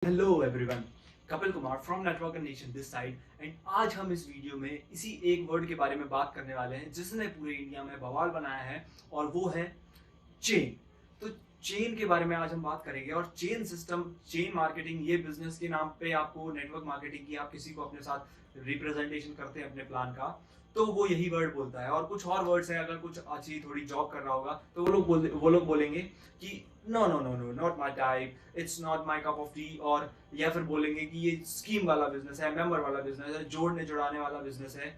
Hello everyone, Kapil Kumar from network nation this side and आज हम इस वीडियो में इसी एक वर्ड के बारे में बात करने वाले हैं जिसने पूरे इंडिया में बवाल बनाया है और वो है चेन। तो चेन के बारे में आज हम बात करेंगे और चेन सिस्टम, चेन मार्केटिंग, ये बिजनेस के नाम पे आपको नेटवर्क मार्केटिंग की आप किसी को अपने साथ रिप्रेजेंटेशन करते हैं अपने प्लान का तो वो यही वर्ड बोलता है। और कुछ और वर्ड्स हैं, अगर कुछ अच्छी थोड़ी जॉब कर रहा होगा तो वो लोग बोलेंगे कि no no no no not my type, it's not my cup of tea. और या फिर बोलेंगे कि ये स्कीम वाला बिजनेस है, मेंबर वाला बिजनेस है, जोड़ने जुड़ाने वाला बिजनेस है,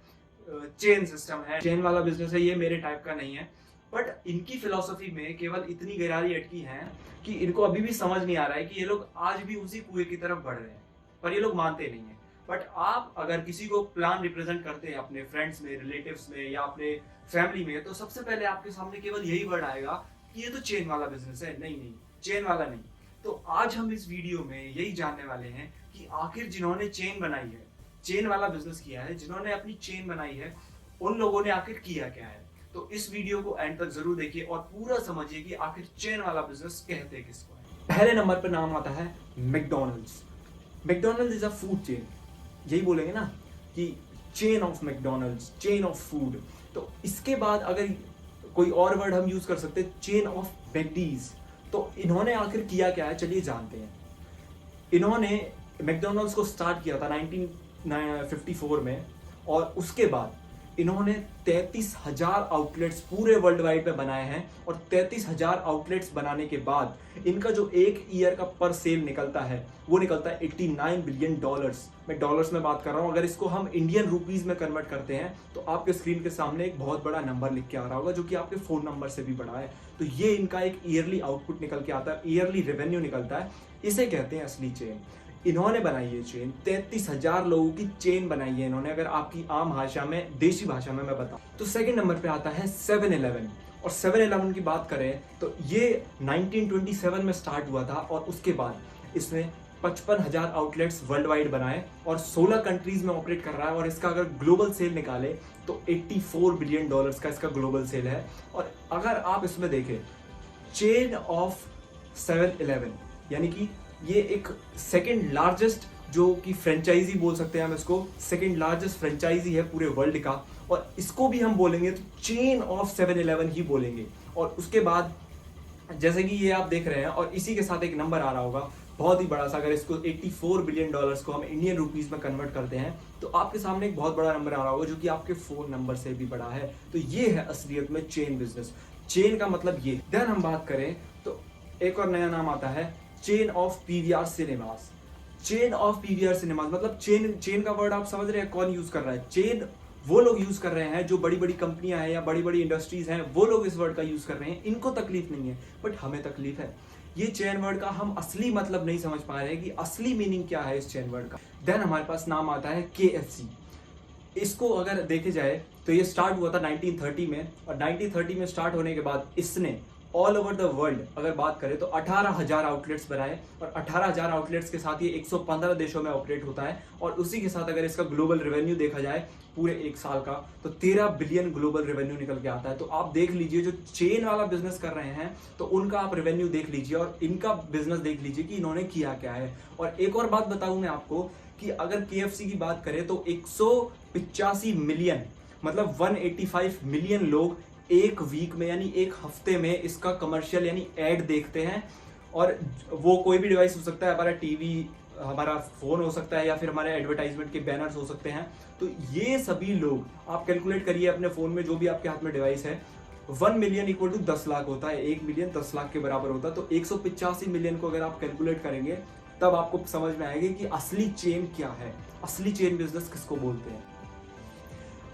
चेन सिस्टम है, चेन वाला बिजनेस है, ये मेरे टाइप का नहीं है। बट इनकी फिलॉसफी में केवल इतनी गहराई अटकी है कि इनको अभी भी समझ नहीं आ रहा है कि ये लोग आज भी उसी कुएं की तरफ बढ़ रहे हैं, पर ये लोग मानते नहीं है। बट आप अगर किसी को प्लान रिप्रेजेंट करते हैं अपने फ्रेंड्स में, रिलेटिव्स में या अपने फैमिली में, तो सबसे पहले आपके सामने केवल यही वर्ड आएगा कि ये तो चेन वाला बिजनेस है। नहीं नहीं, चेन वाला नहीं। तो आज हम इस वीडियो में यही जानने वाले हैं कि आखिर जिन्होंने चेन बनाई है, चेन वाला बिजनेस किया है, जिन्होंने अपनी चेन बनाई है, उन लोगों ने आखिर किया क्या है। तो इस वीडियो को एंड तक जरूर देखिए और पूरा समझिए कि आखिर चेन वाला बिजनेस कहते किसको है। पहले नंबर पर नाम आता है McDonald's. McDonald's is a food chain. यही बोलेंगे ना कि chain of McDonald's, chain of food. तो इसके बाद अगर कोई और वर्ड हम यूज कर सकते हैं, चेन ऑफ मैकडीज। तो इन्होंने आखिर किया क्या है, चलिए जानते हैं। इन्होंने मैकडॉनल्ड्स को स्टार्ट किया था 1954 में और उसके बाद इन्होंने 33,000 आउटलेट्स पूरे वर्ल्ड वाइड में बनाए हैं। और 33,000 आउटलेट्स बनाने के बाद इनका जो एक ईयर का पर सेल निकलता है वो निकलता है $89 बिलियन। मैं डॉलर्स में बात कर रहा हूं। अगर इसको हम इंडियन रुपीज में कन्वर्ट करते हैं तो आपके स्क्रीन के सामने एक बहुत बड़ा नंबर लिख के आ रहा होगा जो कि आपके फोन नंबर से भी बड़ा है। तो ये इनका एक ईयरली आउटपुट निकल के आता है, ईयरली रेवेन्यू निकलता है। इसे कहते हैं असली चेन। इन्होंने बनाई है चेन, 33,000 लोगों की चेन बनाई है इन्होंने, अगर आपकी आम भाषा में, देसी भाषा में मैं बताऊं। तो सेकंड नंबर पे आता है 7-Eleven। और 7-Eleven की बात करें तो ये 1927 में स्टार्ट हुआ था और उसके बाद इसने 55,000 आउटलेट्स वर्ल्ड वाइड बनाए और 16 कंट्रीज में ऑपरेट कर रहा है। और इसका अगर ग्लोबल सेल निकाले तो $84 बिलियन का इसका ग्लोबल सेल है। और अगर आप इसमें देखें, चेन ऑफ 7-Eleven यानी कि ये एक सेकंड लार्जेस्ट, जो कि फ्रेंचाइजी बोल सकते हैं हम इसको, सेकंड लार्जेस्ट फ्रेंचाइजी है पूरे वर्ल्ड का। और इसको भी हम बोलेंगे तो चेन ऑफ 7-Eleven ही बोलेंगे। और उसके बाद जैसे कि ये आप देख रहे हैं और इसी के साथ एक नंबर आ रहा होगा बहुत ही बड़ा सा। अगर इसको $84 बिलियन को हम इंडियन रुपीज में कन्वर्ट करते हैं तो आपके सामने एक बहुत बड़ा नंबर आ रहा होगा जो कि आपके फोन नंबर से भी बड़ा है। तो ये है असलियत में चेन बिजनेस। चेन का मतलब ये। देन हम बात करें तो एक और नया नाम आता है chain of PVR cinemas. Chain of PVR cinemas मतलब चेन का वर्ड आप समझ रहे हैं कौन यूज कर रहा है। चेन वो लोग यूज कर रहे हैं जो बड़ी बड़ी कंपनियां हैं या बड़ी बड़ी इंडस्ट्रीज हैं, वो लोग इस वर्ड का यूज कर रहे हैं। इनको तकलीफ नहीं है बट हमें तकलीफ है। ये चेन वर्ड का हम असली मतलब नहीं समझ पा रहे हैं कि असली मीनिंग क्या है इस चेन वर्ड का। देन हमारे पास नाम आता है KFC। इसको अगर देखे जाए तो ये स्टार्ट हुआ था 1930 में और 1930 में स्टार्ट होने के बाद इसने ऑल ओवर द वर्ल्ड अगर बात करें तो 18,000 आउटलेट्स बनाए। और 18,000 आउटलेट्स के साथ ये 115 देशों में ऑपरेट होता है। और उसी के साथ अगर इसका ग्लोबल रेवेन्यू देखा जाए पूरे एक साल का तो 13 बिलियन ग्लोबल रेवेन्यू निकल के आता है। तो आप देख लीजिए, जो चेन वाला बिजनेस कर रहे हैं तो उनका आप रेवेन्यू देख लीजिए और इनका बिजनेस देख लीजिए कि इन्होंने किया क्या है। और एक और बात बताऊं मैं आपको कि अगर KFC की बात करें तो 185 मिलियन मतलब 185 मिलियन लोग एक वीक में यानी एक हफ्ते में इसका कमर्शियल यानी एड देखते हैं। और वो कोई भी डिवाइस हो सकता है, हमारा टीवी, हमारा फोन हो सकता है या फिर हमारे एडवर्टाइजमेंट के बैनर्स हो सकते हैं। तो ये सभी लोग आप कैलकुलेट करिए अपने फोन में, जो भी आपके हाथ में डिवाइस है, 1 मिलियन इक्वल टू 10 लाख होता है, 1 मिलियन 10 लाख के बराबर होता है। तो 185 मिलियन को अगर आप कैलकुलेट करेंगे तब आपको समझ में आएगा कि असली चेन क्या है, असली चेन बिजनेस किसको बोलते हैं।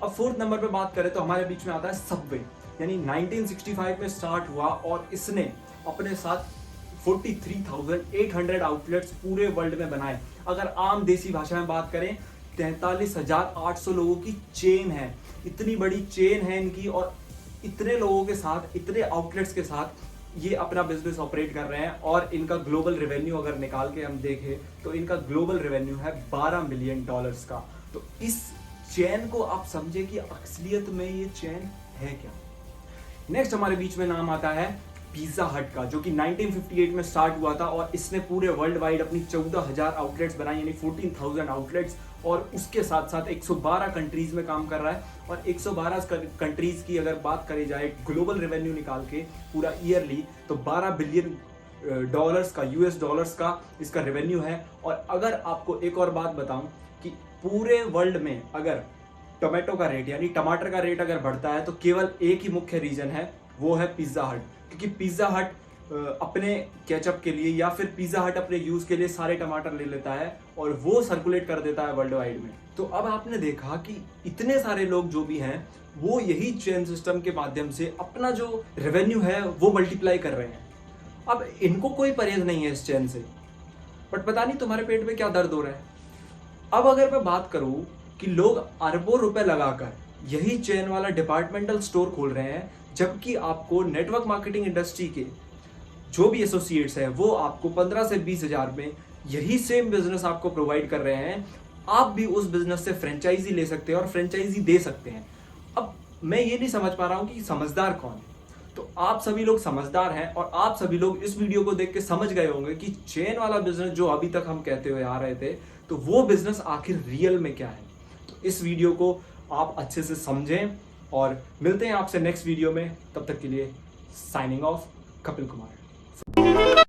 अब फोर्थ नंबर पे बात करें तो हमारे बीच में आता है सबवे। यानी 1965 में स्टार्ट हुआ और इसने अपने साथ 43,800 आउटलेट्स पूरे वर्ल्ड में बनाए। अगर आम देसी भाषा में बात करें 43,800 लोगों की चेन है। इतनी बड़ी चेन है इनकी और इतने लोगों के साथ, इतने आउटलेट्स के साथ ये अपना बिजनेस ऑपरेट कर रहे हैं। और इनका ग्लोबल रेवेन्यू अगर निकाल के हम देखें तो इनका ग्लोबल रेवेन्यू है $12 बिलियन का। तो इस चेन को आप समझे कि असलियत में ये चेन है क्या। नेक्स्ट हमारे बीच में नाम आता है पिज्जा हट का, जो कि 1958 में स्टार्ट हुआ था और इसने पूरे वर्ल्ड वाइड अपनी 14,000 आउटलेट्स बनाई, यानी 14,000 आउटलेट्स, और उसके साथ साथ 112 कंट्रीज में काम कर रहा है। और 112 कंट्रीज की अगर बात करी जाए ग्लोबल रेवेन्यू निकाल के पूरा ईयरली, तो 12 बिलियन डॉलर्स का, यूएस डॉलर्स का इसका रेवेन्यू है। और अगर आपको एक और बात बताऊं कि पूरे वर्ल्ड में अगर टोमेटो का रेट यानी टमाटर का रेट अगर बढ़ता है तो केवल एक ही मुख्य रीजन है, वो है पिज्जा हट। क्योंकि पिज्जा हट अपने केचप के लिए या फिर पिज्जा हट अपने यूज के लिए सारे टमाटर ले लेता है और वो सर्कुलेट कर देता है वर्ल्ड वाइड में। तो अब आपने देखा कि इतने सारे लोग जो भी हैं वो यही चेन सिस्टम के माध्यम से अपना जो रेवेन्यू है वो मल्टीप्लाई कर रहे हैं। अब इनको कोई परहेज नहीं है इस चेन से, बट पता नहीं तुम्हारे पेट में क्या दर्द हो रहा है। अब अगर मैं बात करूं कि लोग अरबों रुपए लगाकर यही चेन वाला डिपार्टमेंटल स्टोर खोल रहे हैं, जबकि आपको नेटवर्क मार्केटिंग इंडस्ट्री के जो भी एसोसिएट्स हैं वो आपको 15 से 20 हजार में यही सेम बिजनेस आपको प्रोवाइड कर रहे हैं, आप भी उस बिजनेस से फ्रेंचाइजी ले सकते हैं और फ्रेंचाइजी दे सकते हैं। अब मैं ये नहीं समझ पा रहा हूं कि समझदार कौन है। तो आप सभी लोग समझदार हैं और आप सभी लोग इस वीडियो को देख के समझ गए होंगे कि चेन वाला बिजनेस जो अभी तक हम कहते हुए आ रहे थे, तो वो बिजनेस आखिर रियल में क्या है। तो इस वीडियो को आप अच्छे से समझें और मिलते हैं आपसे नेक्स्ट वीडियो में। तब तक के लिए साइनिंग ऑफ, कपिल कुमार।